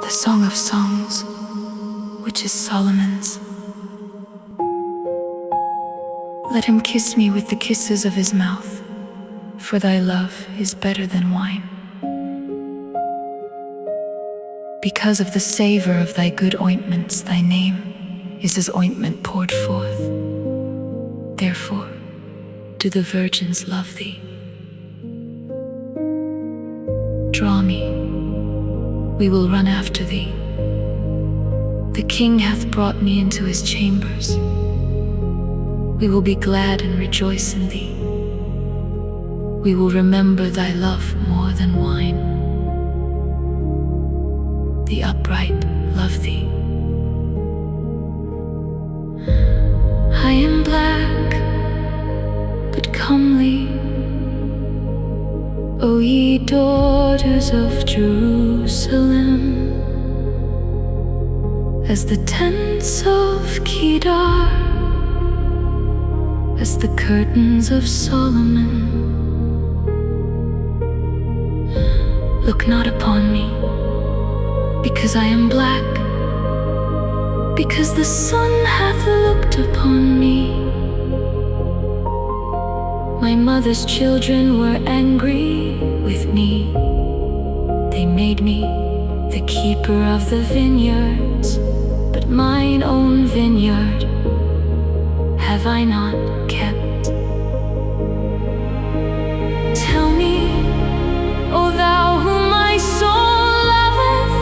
the Song of Songs, which is Solomon's. Let him kiss me with the kisses of his mouth, for thy love is better than wine. Because of the savor of thy good ointments, thy name is as ointment poured forth. Therefore do the virgins love thee. Draw me, we will run after thee. The King hath brought me into his chambers. We will be glad and rejoice in thee. We will remember thy love more than wine. The upright love thee. I am black, but comely, O ye daughters of Jerusalem, as the tents of Kedar, as the curtains of Solomon. Look not upon me, because I am black, because the sun hath looked upon me. My mother's children were angry with me. They made me the keeper of the vineyards, but mine own vineyard have I not kept. Tell me, O thou whom my soul loveth,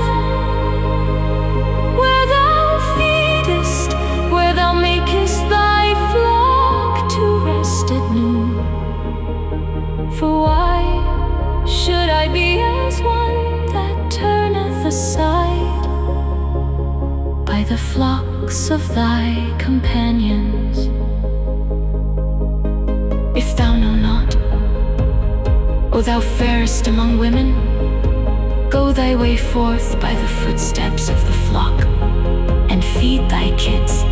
where thou feedest, where thou makest thy flock to rest at noon. For why should I be as one that turneth aside by the flocks of thy companions? If thou know not, O thou fairest among women, go thy way forth by the footsteps of the flock, and feed thy kids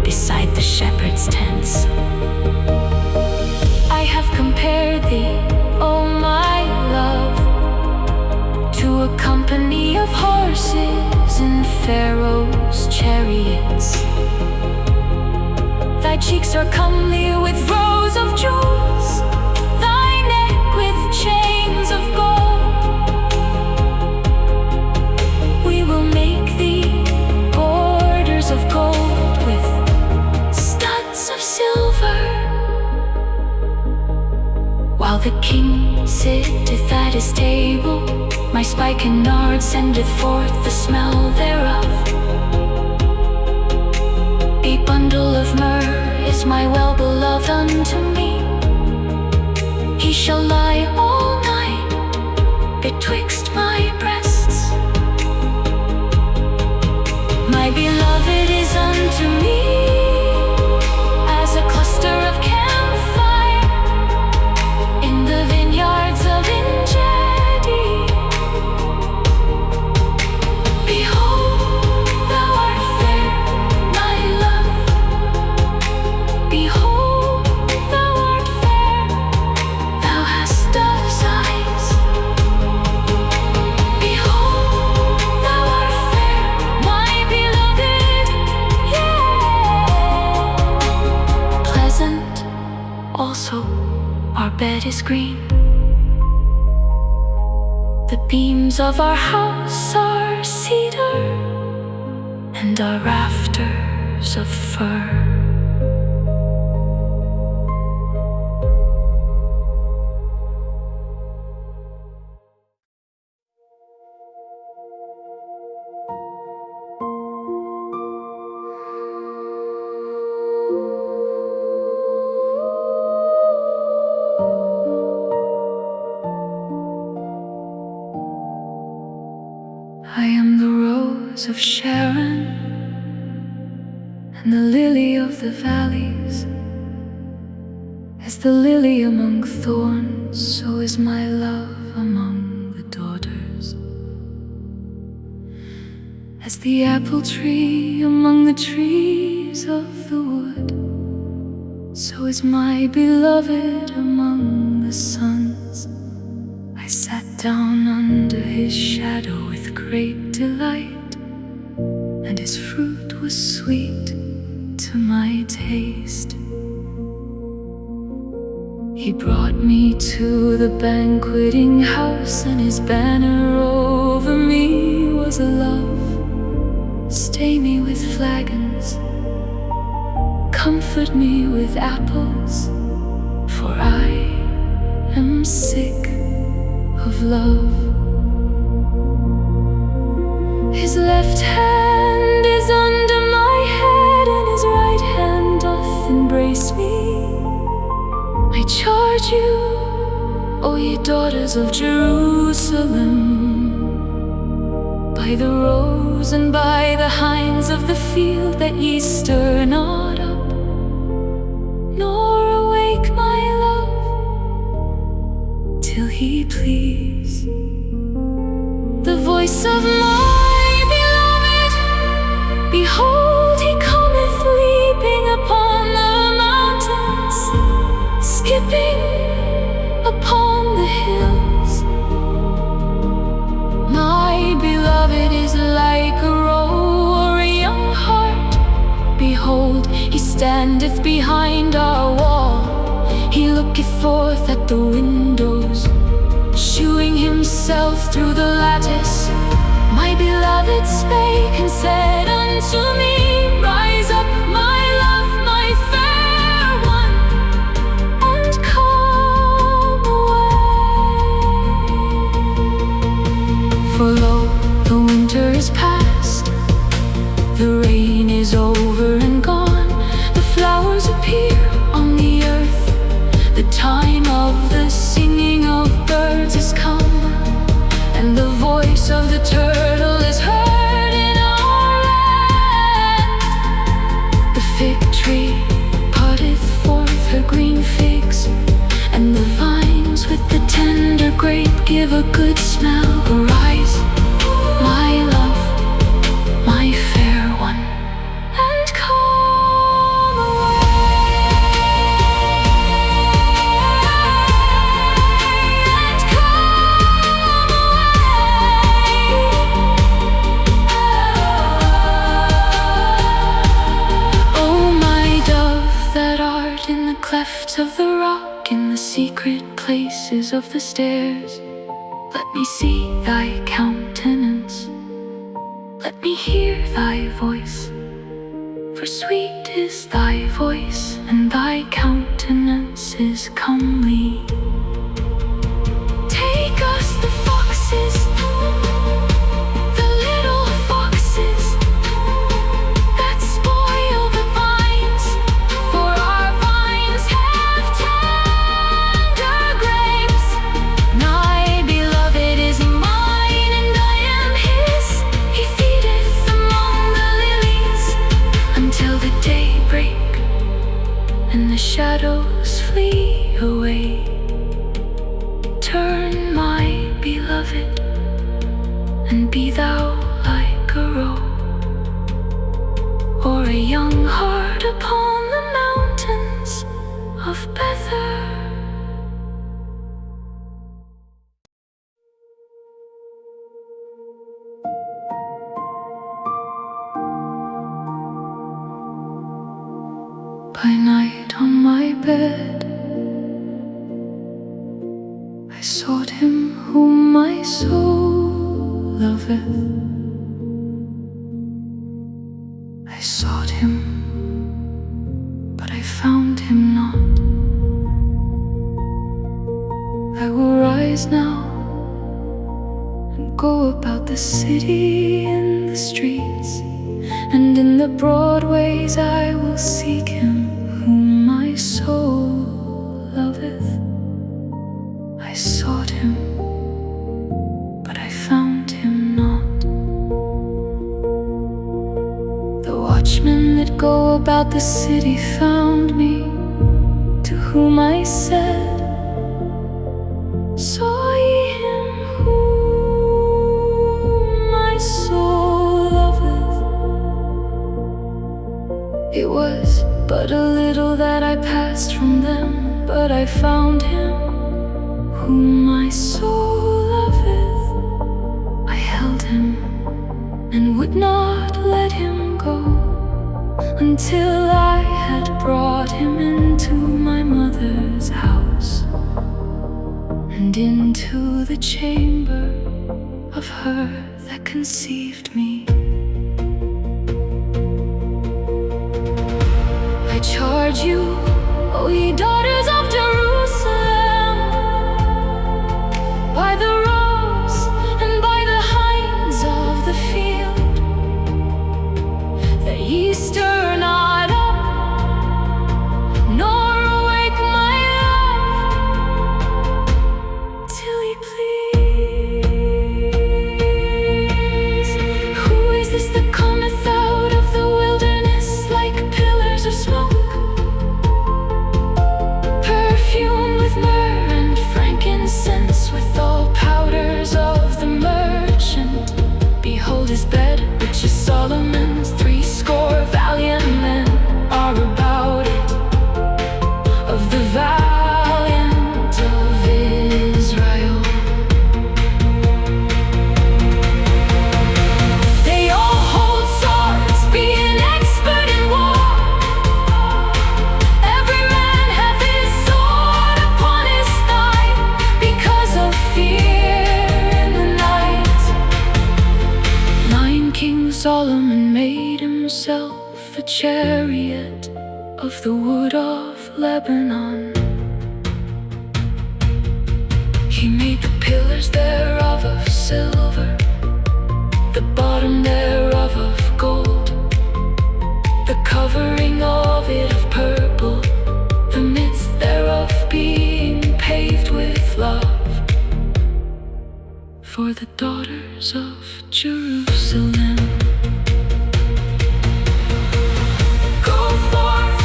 beside the shepherd's tents. I have compared thee, O my love, to a company of horses in Pharaoh's chariots. Thy cheeks are comely with rows of jewels, thy neck with chains of gold. We will make thee borders of gold with studs of silver. While the King sitteth at his table, my spikenard sendeth forth the smell thereof. A bundle of myrrh is my well-beloved unto me. He shall lie all night betwixt my breasts. My beloved is unto me as a cluster of camphire in the vineyards of En-Gedi. Behold, thou art fair, my love. Behold, thou art fair, thou hast dove's eyes. Behold, thou art fair, my beloved, yeah. Pleasant also our bed is green. The beams of our house are cedar, and our rafters of fir. I am the rose of Sharon and the lily of the valleys. As the lily among thorns, so is my love among the daughters. As the apple tree among the trees of the wood, so is my beloved among the sons. I sat down under his shadow with with great delight, and his fruit was sweet to my taste. He brought me to the banqueting house, and his banner over me was a love. Stay me with flagons, comfort me with apples, for I am sick of love. His left hand is under my head, and his right hand doth embrace me. I charge you, O ye daughters of Jerusalem, by the roes and by the hinds of the field, that ye stir not up, nor awake my love, till he please. The voice of my beloved, behold, he cometh leaping upon the mountains, skipping upon the hills. My beloved is like a roe or a young hart. Behold, he standeth behind our wall. He looketh forth at the windows, shewing himself through the lattice. My beloved spake and said unto me, rise up, my love, my fair one, and come away. For lo, the winter is past, the rain is over and gone, the flowers appear on the earth, the time of the singing of birds is come, and the voice of the turtle is heard in our land. The fig tree putteth forth her green figs, and the vines with the tender grape give a good smell. Arise, my love, my fair one, and come away, and come away. Oh, my dove, that art in the clefts of the rock, in the secret places of the stairs, let me see thy countenance, let me hear thy voice, for sweet is thy voice, and thy countenance is comely. Take us the foxes, the little foxes, that spoil the vines, for our vines have tender grapes. My beloved is mine, and I am his. He feedeth among the lilies, until the day break, and the shadows flee away. Turn, my beloved, and be thou like a roe, or a young hart upon the mountains of Bether. By night on my bed, I sought him whom my soul loveth. I sought him, but I found him not. I will rise now and go about the city in the streets, and in the broad ways I will seek him whom my soul loveth. I sought him, but I found him not. The watchmen that go about the city found me, to whom I said, saw ye him whom my soul loveth? It was but a little that I passed from them, but I found him whom my soul loveth. I held him until I had brought him into my mother's house, and into the chamber of her that conceived me. I charge you, O ye daughters of Jerusalem, by the roes and by the hinds of the field, that ye stir not up, nor awake my love, till he please. Who is this that cometh out of the wilderness like pillars of smoke, perfumed with myrrh and frankincense, with all powders of the merchant? Behold his bed, which is Solomon's. 80 valiant men are about it, of the valiant of Israel. They all hold swords, being expert in war. Every man hath his sword upon his thigh, because of fear in the night. 9 King Solomon made himself a chariot of the wood of Lebanon. He made the pillars thereof of silver, the bottom thereof of gold, the covering of it of purple, the midst thereof being paved with love, for the daughters of Jerusalem. Go forth,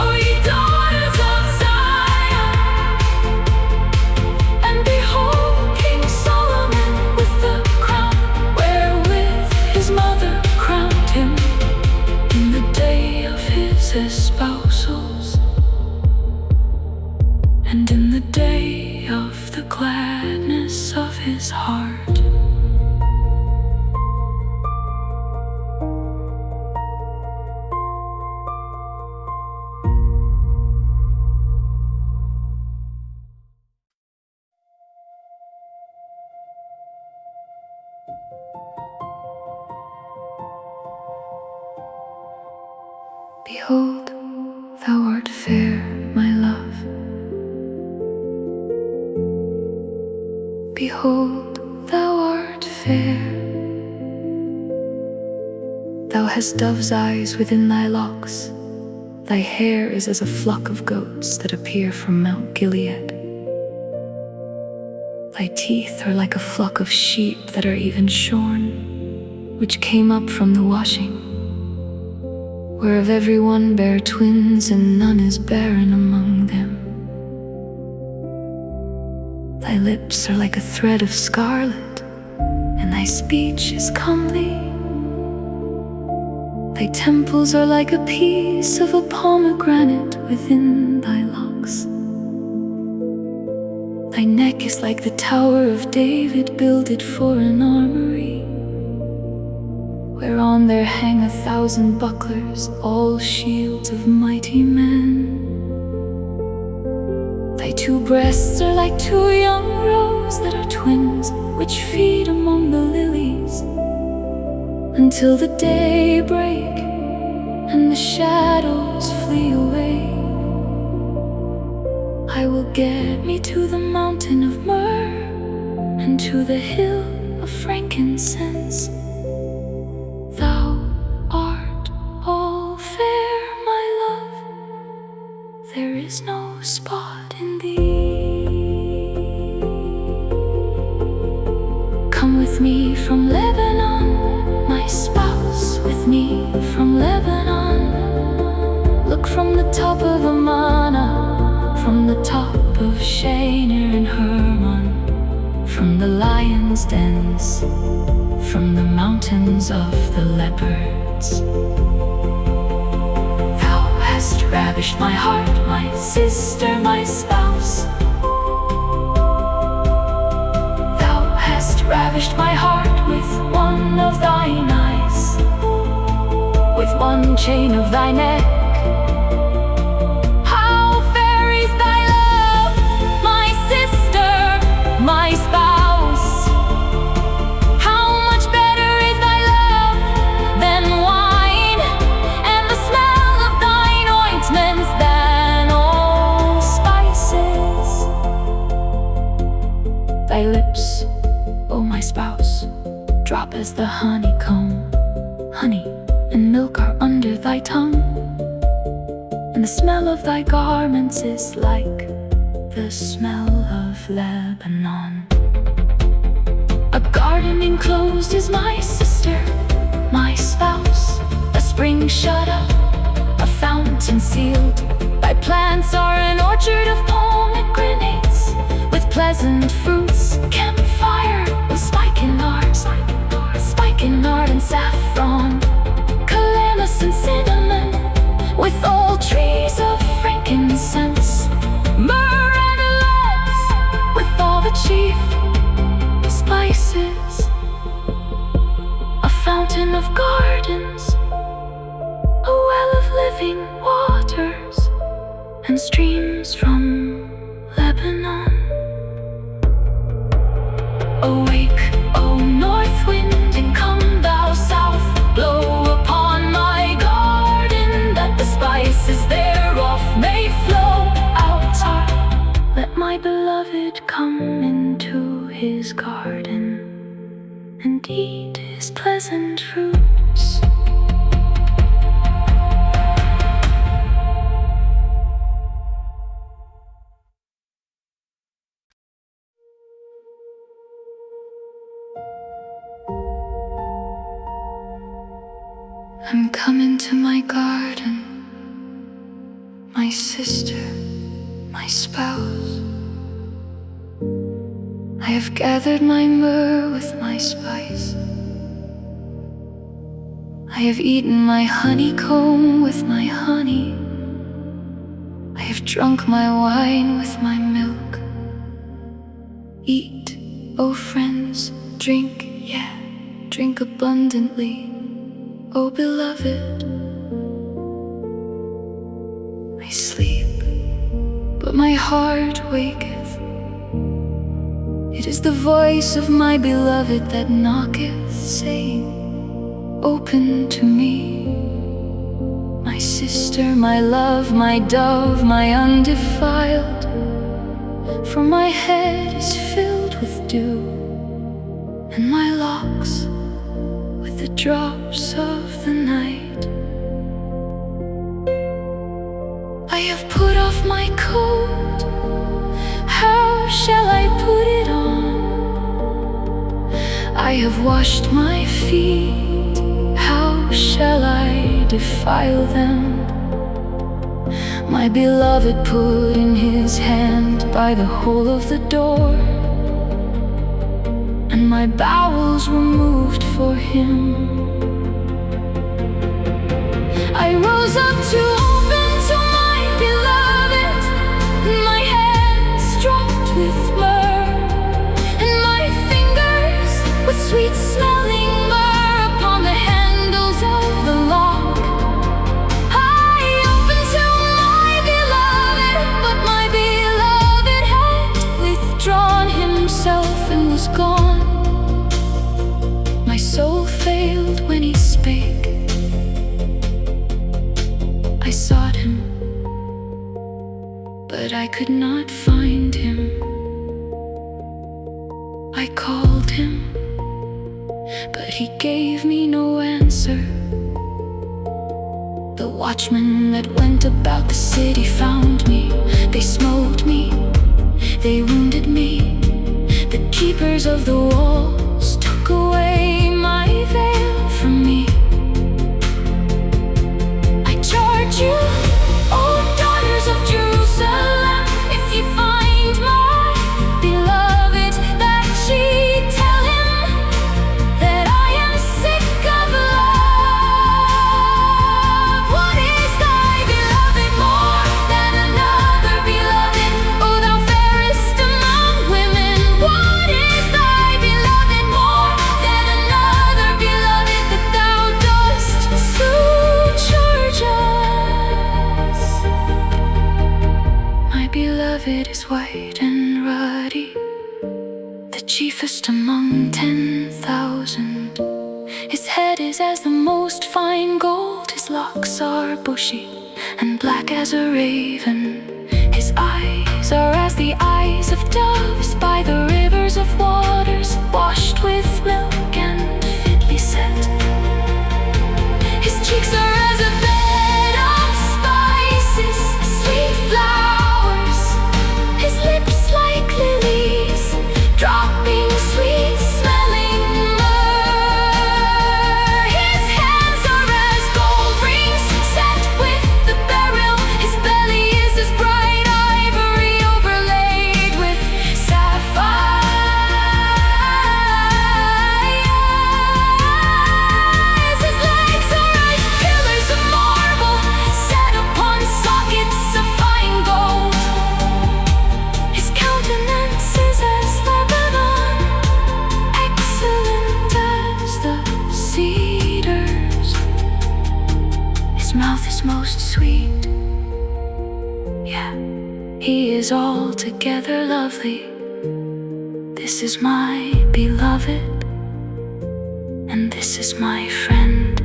O ye daughters of Zion, and behold King Solomon with the crown wherewith his mother crowned him in the day of his espousals, and in the day of the gladness of his heart. Behold, thou art fair, my love. Behold, thou art fair. Thou hast dove's eyes within thy locks. Thy hair is as a flock of goats that appear from Mount Gilead. Thy teeth are like a flock of sheep that are even shorn, which came up from the washing, whereof every one bare twins, and none is barren among them. Thy lips are like a thread of scarlet, and thy speech is comely. Thy temples are like a piece of a pomegranate within thy locks. Thy neck is like the tower of David, builded for an armory, whereon there hang 1,000 bucklers, all shields of mighty men. Thy 2 breasts are like 2 young roes that are twins, which feed among the lilies, until the day break and the shadows flee away. I will get me to the mountain of myrrh, and to the hill of frankincense. Thou art all fair, my love, there is no spot in thee. Come with me from Lebanon, my spouse, with me from Lebanon. Look from the top of Amana, from the top of Shinar and Hermon, from the lion's dens, from the mountains of the leopards. Thou hast ravished my heart, my sister, my spouse. Thou hast ravished my heart with one of thine eyes, with one chain of thy neck. How fair is thy love, my sister, my spouse. How much better is thy love than wine, and the smell of thine ointments than all spices. Thy lips, O my spouse, drop as the honeycomb. Honey and milk are under thy tongue, and the smell of thy garments is like the smell of Lebanon. A garden enclosed is my sister, my spouse, a spring shut up, a fountain sealed. Thy plants are an orchard of pomegranates, with pleasant fruits, campfire with spikenard and saffron, calamus and cinnamon, with all trees of frankincense, myrrh and aloes, with all the chief spices. A fountain of gardens, a well of living waters, and streams from Lebanon. Awake, O north wind, and come thou south, blow upon my garden, that the spices thereof may flow out. Let my beloved come into his garden and eat his pleasant fruits. I'm coming to my garden, my sister, my spouse. I have gathered my myrrh with my spice. I have eaten my honeycomb with my honey. I have drunk my wine with my milk. Eat, O friends, drink, yeah, drink abundantly, O beloved. I sleep, but my heart waketh. It is the voice of my beloved that knocketh, saying, open to me. My sister, my love, my dove, my undefiled. For my head is filled with dew, and my locks with the drops of the night. I have put off my coat, how shall I put it on? I have washed my feet, how shall I defile them? My beloved put in his hand by the hole of the door, and my bowels were moved for him. I rose up to open to my beloved, and my hands dropped with myrrh, and my fingers with sweet smelling myrrh upon the handles of the lock. I opened to my beloved, but my beloved had withdrawn himself and was gone. My soul failed when he spake. I sought him, but I could not find him. I called him, but he gave me no answer. The watchmen that went about the city found me. They smote me, they wounded me. The keepers of the walls took away my veil from me. I charge you, O daughters of Jerusalem, if you find my beloved, that ye tell him that I am sick of love. What is thy beloved more than another beloved? O thou fairest among women, what is thy beloved more than chiefest among 10,000. His head is as the most fine gold, his locks are bushy and black as a raven. His eyes are as the eyes of doves by the rivers of waters, washed with milk and fitly set. His cheeks are as a bed of spices, sweet flowers. His lips like lilies, dropping sweet smelling myrrh. His hands are as gold rings set with the beryl. His belly is as bright ivory overlaid with sapphires. His legs are as pillars of marble set upon sockets of fine gold. His countenance is as Lebanon, excellent as the cedars. His mouth is most sweet, yeah, he is altogether lovely. This is my beloved, and this is my friend,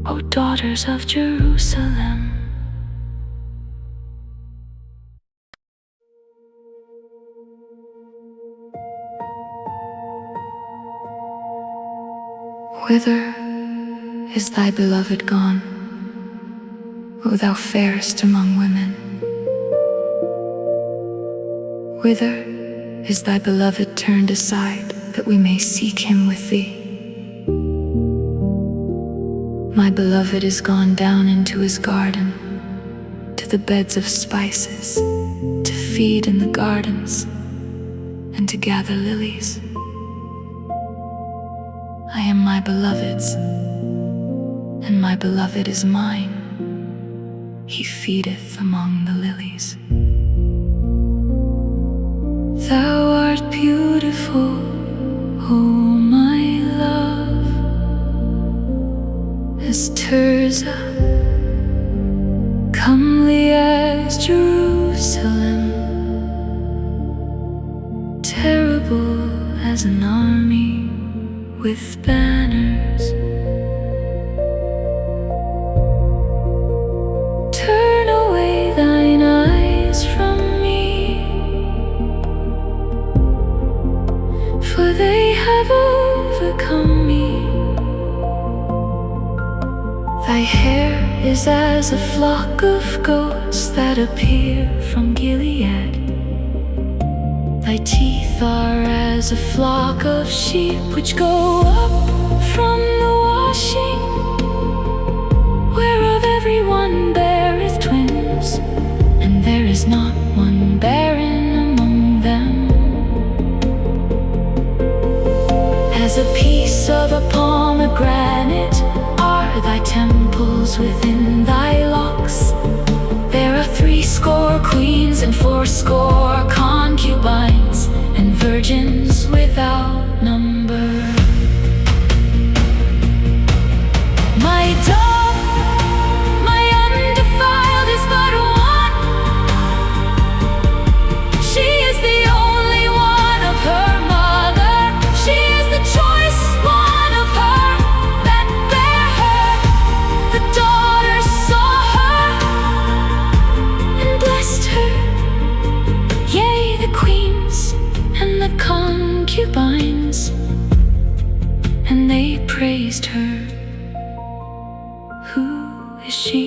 O daughters of Jerusalem. Whither is thy beloved gone, O thou fairest among women? Whither is thy beloved turned aside, that we may seek him with thee? My beloved is gone down into his garden, to the beds of spices, to feed in the gardens, and to gather lilies. I am my beloved's, and my beloved is mine. He feedeth among the lilies. Thou art beautiful, O my love, as Tirzah, comely as Jerusalem, terrible as an army with banners. Turn away thine eyes from me, for they have overcome me. Thy hair is as a flock of goats that appear from Gilead. Thy teeth are as a flock of sheep which go up from the washing, whereof every one beareth twins, and there is not one barren among them. As a piece of a pomegranate are thy temples within thy locks. There are 80 queens and 80 concubines, and virgins without number. My dove, my undefiled, is but one. She is the only one of her mother. She is the choice one of her that bare her. The daughters saw her and blessed her, yea, the queens and the concubines, and they praised her. Who is she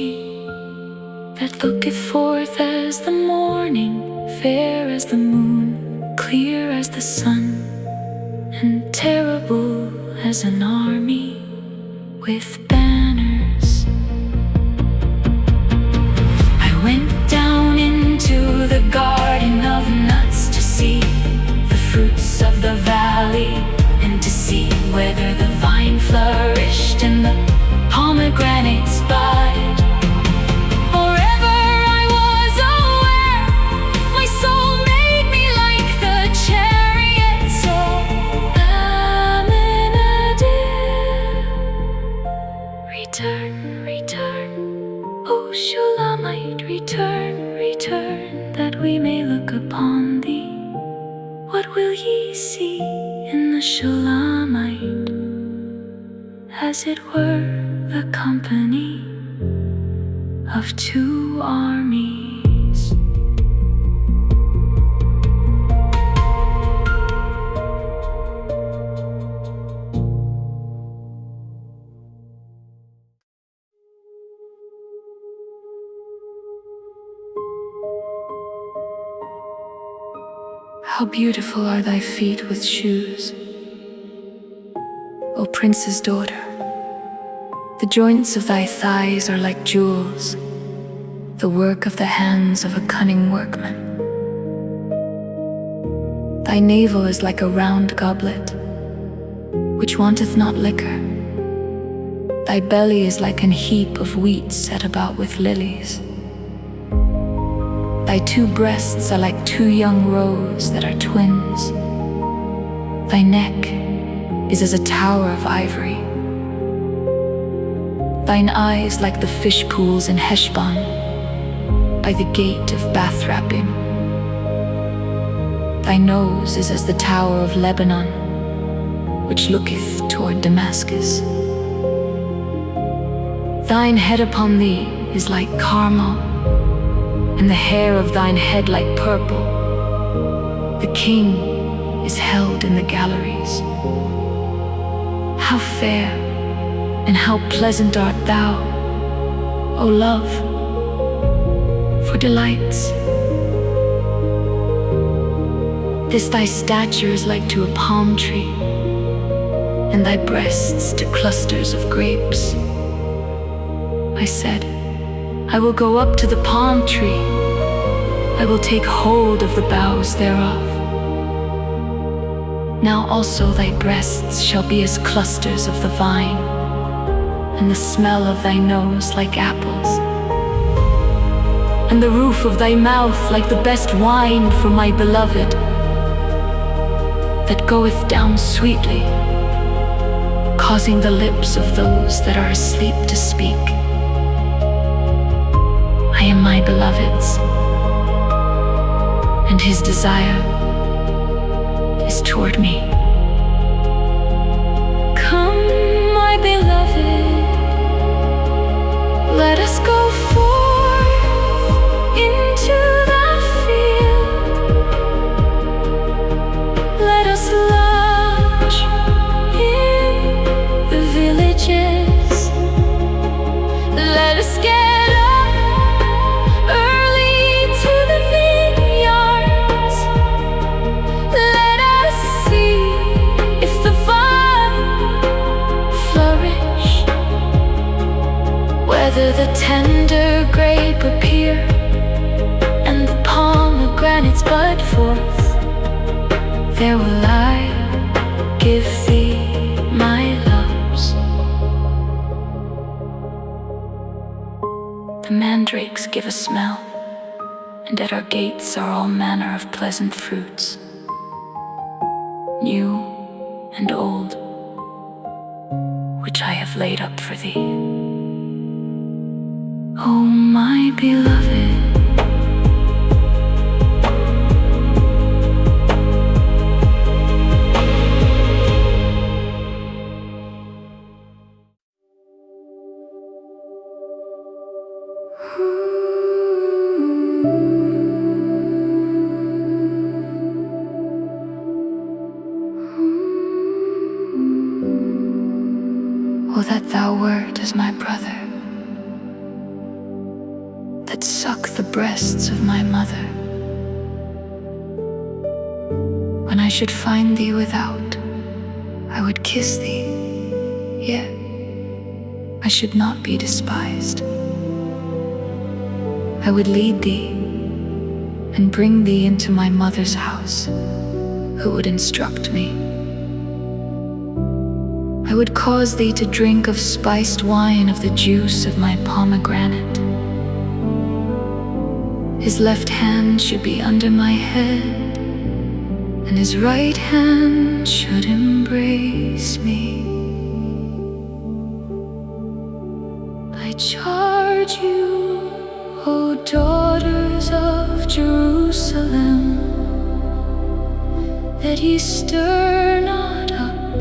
that looketh forth as the morning, fair as the moon, clear as the sun, and terrible as an army with banners? I went down into the garden of nuts to see the fruits of the valley, and to see whether the vine flourished and the pomegranates bud. Moreover, I was aware, my soul made me like the chariots of Amminadab. Return, return, O Shulamite, return, return, that we may might, as it were the company of two armies. How beautiful are thy feet with shoes, O prince's daughter. The joints of thy thighs are like jewels, the work of the hands of a cunning workman. Thy navel is like a round goblet, which wanteth not liquor. Thy belly is like an heap of wheat set about with lilies. Thy two breasts are like two young roes that are twins. Thy neck is as a tower of ivory. Thine eyes like the fish pools in Heshbon, by the gate of Bath-rabbim. Thy nose is as the tower of Lebanon, which looketh toward Damascus. Thine head upon thee is like Carmel, and the hair of thine head like purple. The king is held in the galleries. How fair and how pleasant art thou, O love, for delights. This thy stature is like to a palm tree, and thy breasts to clusters of grapes. I said, I will go up to the palm tree, I will take hold of the boughs thereof. Now also thy breasts shall be as clusters of the vine, and the smell of thy nose like apples, and the roof of thy mouth like the best wine for my beloved, that goeth down sweetly, causing the lips of those that are asleep to speak. I am my beloved's, and his desire is toward me. Come, my beloved, let us go forth into the field. Let us lodge in the villages. Let us get whether the tender grape appear, and the pomegranates bud forth. There will I give thee my loves. The mandrakes give a smell, and at our gates are all manner of pleasant fruits, new and old, which I have laid up for thee. Oh, my beloved, oh, that thou wert as my brother, that suck the breasts of my mother. When I should find thee without, I would kiss thee, yet I should not be despised. I would lead thee and bring thee into my mother's house, who would instruct me. I would cause thee to drink of spiced wine of the juice of my pomegranate. His left hand should be under my head, and his right hand should embrace me. I charge you, O daughters of Jerusalem, that ye stir not up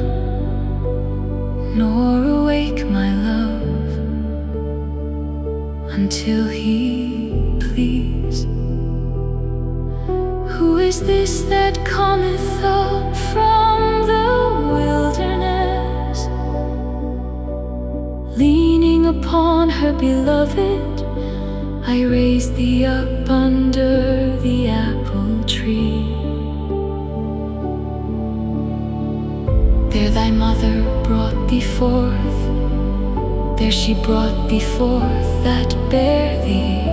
nor awake my love until he please. Who is this that cometh up from the wilderness, leaning upon her beloved? I raise thee up under the apple tree. There thy mother brought thee forth, there she brought thee forth that bare thee.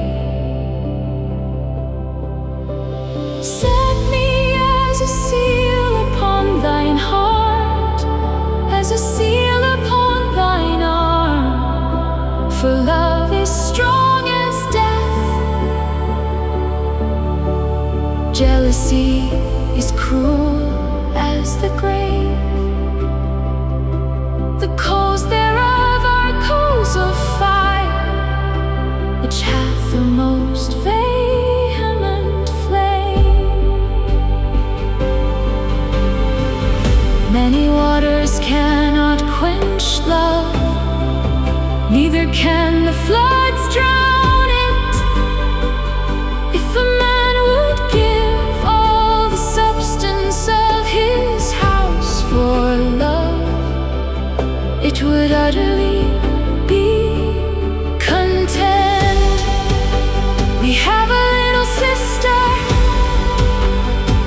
Set me as a seal upon thine heart, as a seal upon thine arm, for love is strong as death. Jealousy is cruel as the grave. The coals thereof are coals of fire, which hath the most vehement flame. Many waters cannot quench love, neither can the floods drown it. If a man would give all the substance of his house for love, it would utterly be content. We have a little sister,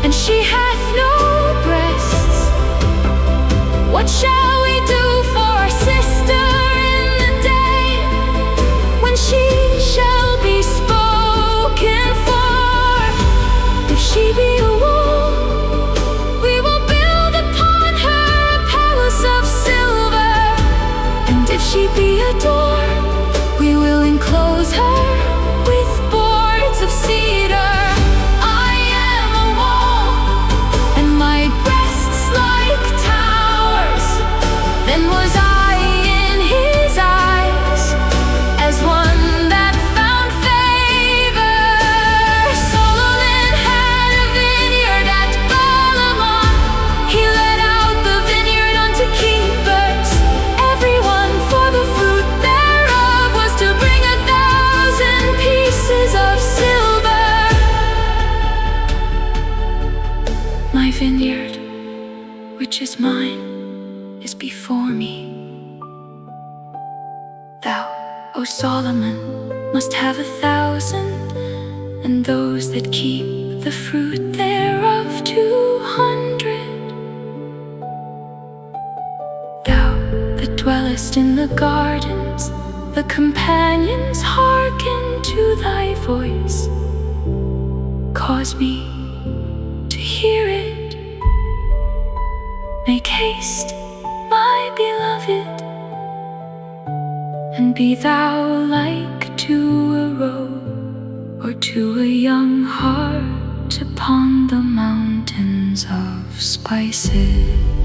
and she hath no breasts. What shall we do for our sister in the day when she shall be spoken for? If she be a wall, we will build upon her a palace of silver. If she be a door, we will enclose her with boards of cedar. I am a wall, and my breasts like towers. Then was I in his eyes as one that found favor. Solomon had a vineyard at Balaam. He let out the vineyard unto keepers, everyone for the fruit thereof was to bring 1,000 pieces of silver. My vineyard, which is mine, is before me. Thou, O Solomon, must have 1,000, and those that keep the fruit thereof 200. Thou that dwellest in the gardens, the companions hearken to thy voice. Cause me to hear it. Make haste, my beloved, and be thou like to a roe, or to a young hart upon the mountains of spices.